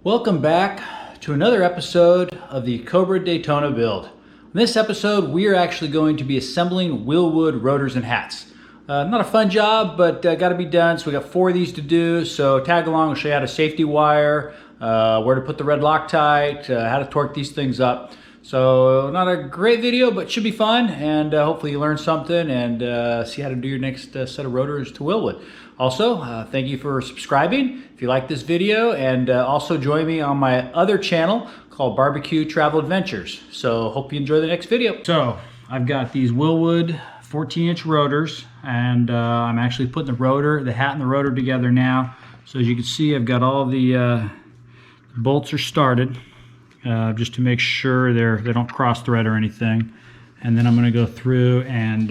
Welcome back to another episode of the Cobra Daytona Build. In this episode, we are actually going to be assembling Wilwood rotors and hats. Not a fun job, but got to be done. So we got 4 of these to do. So tag along, I'll show you how to safety wire, where to put the red Loctite, how to torque these things up. So not a great video, but should be fun, and hopefully you learn something and see how to do your next set of rotors to Wilwood. Also, thank you for subscribing if you like this video, and also join me on my other channel called Barbecue Travel Adventures. So hope you enjoy the next video. So I've got these Wilwood 14-inch rotors, and I'm actually putting the hat and the rotor together now. So as you can see, I've got all the bolts are started. Just to make sure they don't cross thread or anything. And then I'm going to go through and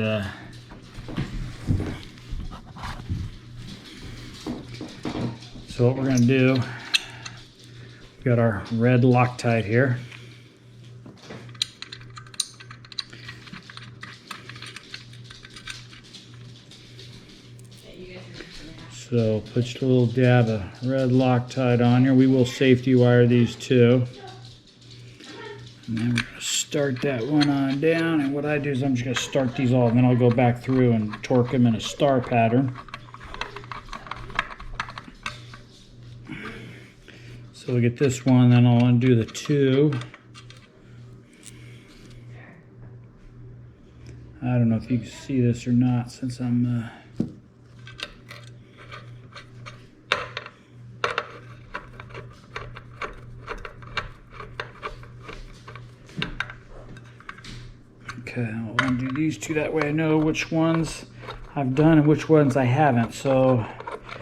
so what we're going to do, we've got our red Loctite here. So put just a little dab of red Loctite on here. We will safety wire these too. And then we're going to start that one on down, and what I do is I'm just going to start these all, and then I'll go back through and torque them in a star pattern. So we get this one, then I'll undo the 2. I don't know if you can see this or not since I'm okay, I'll undo these 2, that way I know which ones I've done and which ones I haven't. So,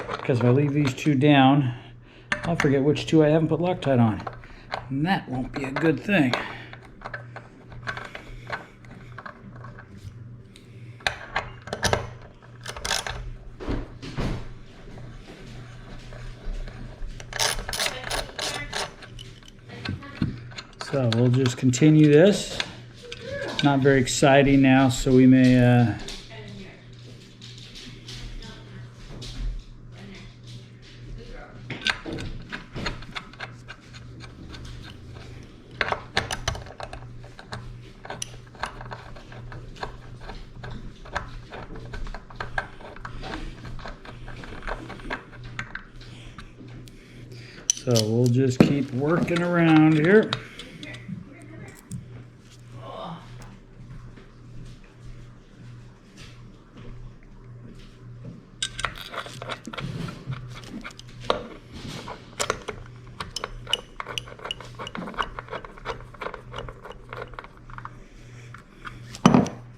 because if I leave these 2 down, I'll forget which 2 I haven't put Loctite on. And that won't be a good thing. So we'll just continue this. Not very exciting now, so we may so we'll just keep working around here.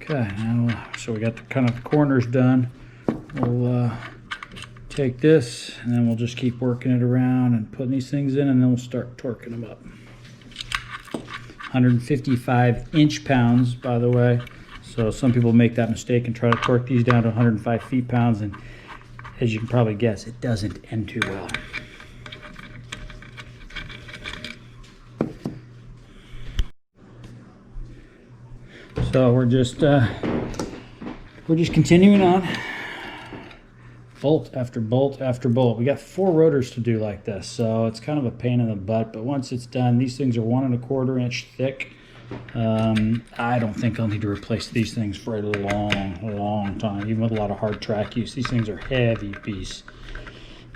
Okay, now so we got the kind of the corners done. We'll take this, and then we'll just keep working it around and putting these things in, and then we'll start torquing them up. 155 inch-pounds, by the way. So some people make that mistake and try to torque these down to 105 feet-pounds, and as you can probably guess, it doesn't end too well. So we're just continuing on, bolt after bolt after bolt. We got 4 rotors to do like this, so it's kind of a pain in the butt. But once it's done, these things are 1 1/4 inch thick. I don't think I'll need to replace these things for a long time, even with a lot of hard track use. These things are heavy beasts.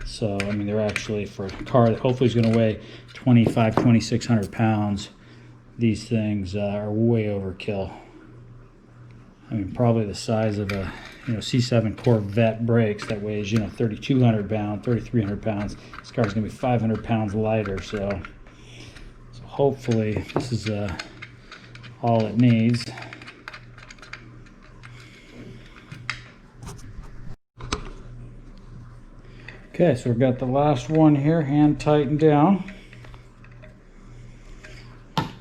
So I mean, they're actually for a car that hopefully is going to weigh 2,600 pounds. These things are way overkill. I mean, probably the size of a C7 Corvette brakes that weighs 3,200 pounds, 3,300 pounds. This car's gonna be 500 pounds lighter, so hopefully this is all it needs. Okay, so we've got the last one here, hand tightened down.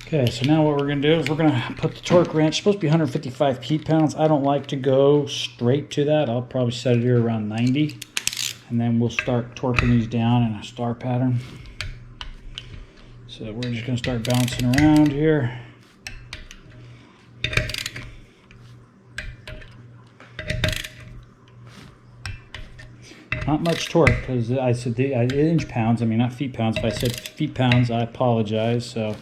Okay, so now what we're going to do is we're going to put the torque wrench. It's supposed to be 155 feet-pounds. I don't like to go straight to that. I'll probably set it here around 90. And then we'll start torquing these down in a star pattern. So we're just going to start bouncing around here. Not much torque, because I said inch pounds, I mean not feet pounds. If I said feet pounds, I apologize. So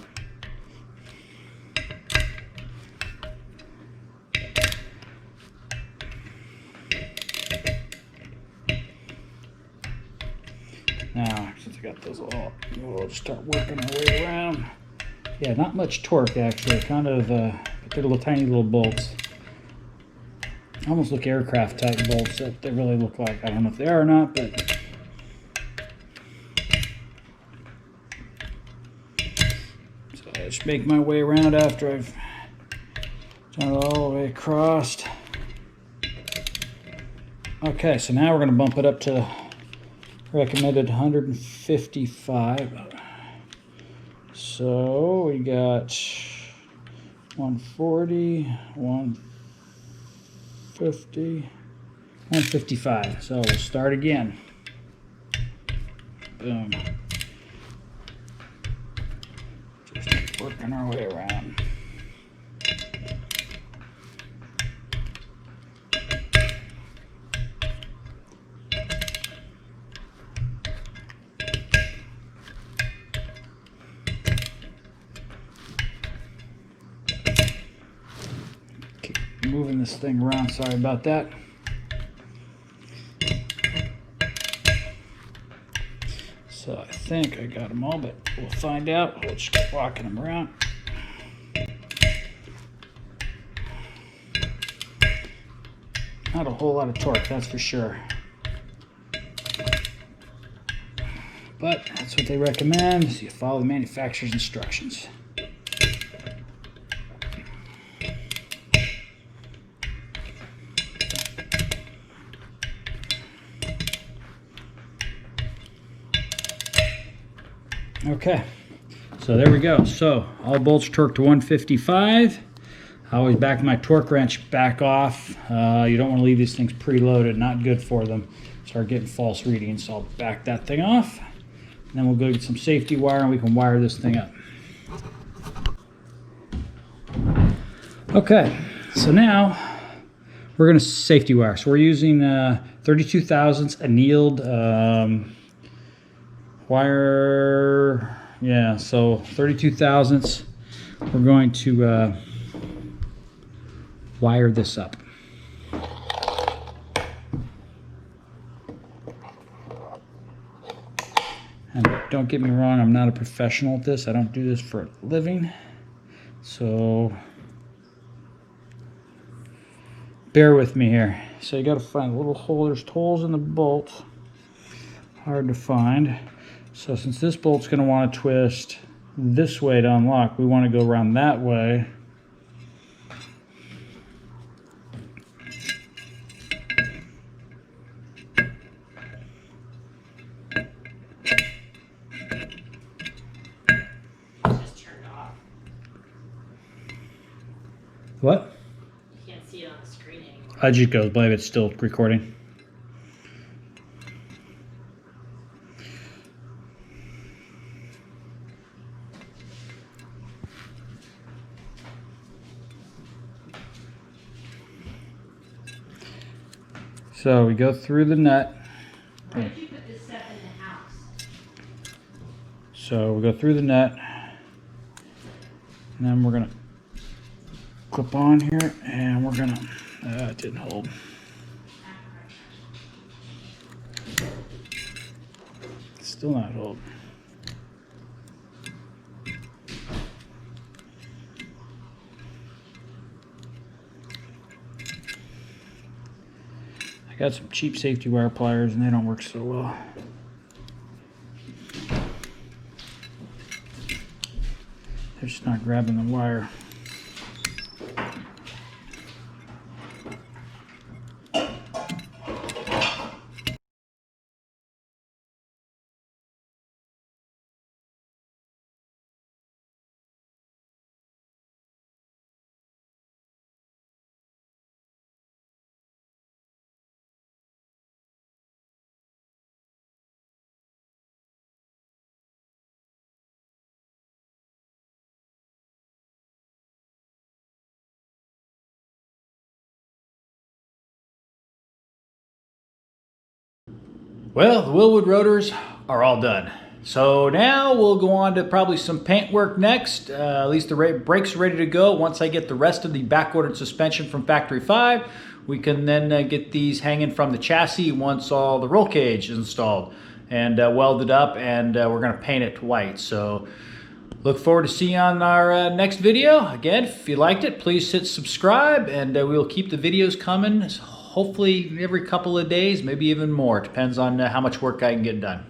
now, since I got those all, we'll just start working our way around. Yeah, not much torque actually. Kind of, they're little tiny little bolts. Almost look aircraft type bolts that they really look like. I don't know if they are or not, but so I just make my way around after I've done it all the way across. Okay, so now we're going to bump it up to recommended 155. So we got 140, 150, 155. So we'll start again. Boom. Just keep working our way around. Moving this thing around, sorry about that. So I think I got them all, but we'll find out. We'll just keep walking them around. Not a whole lot of torque, that's for sure. But that's what they recommend, so you follow the manufacturer's instructions. Okay, so there we go. So all bolts torqued to 155. I always back my torque wrench back off. You don't want to leave these things preloaded, not good for them. Start getting false readings. So I'll back that thing off. And then we'll go get some safety wire and we can wire this thing up. Okay, so now we're going to safety wire. So we're using 32 thousandths annealed wire. Yeah, so 32 thousandths. We're going to wire this up. And don't get me wrong, I'm not a professional at this. I don't do this for a living. So bear with me here. So you got to find a little hole. There's holes in the bolt. Hard to find. So since this bolt's going to want to twist this way to unlock, we want to go around that way. Just turned off. What? You can't see it on the screen anymore. I just go, believe it's still recording. So we go through the nut. Where did you put this stuff in the house? So we go through the nut. And then we're going to clip on here and we're going to, it didn't hold. Still not hold. I got some cheap safety wire pliers and they don't work so well. They're just not grabbing the wire. Well, the Wilwood rotors are all done. So now we'll go on to probably some paint work next. At least the brakes are ready to go. Once I get the rest of the back-ordered suspension from Factory 5, we can then get these hanging from the chassis once all the roll cage is installed and welded up, and we're going to paint it white. So look forward to seeing you on our next video. Again, if you liked it, please hit subscribe, and we'll keep the videos coming. Hopefully every couple of days, maybe even more. It depends on how much work I can get done.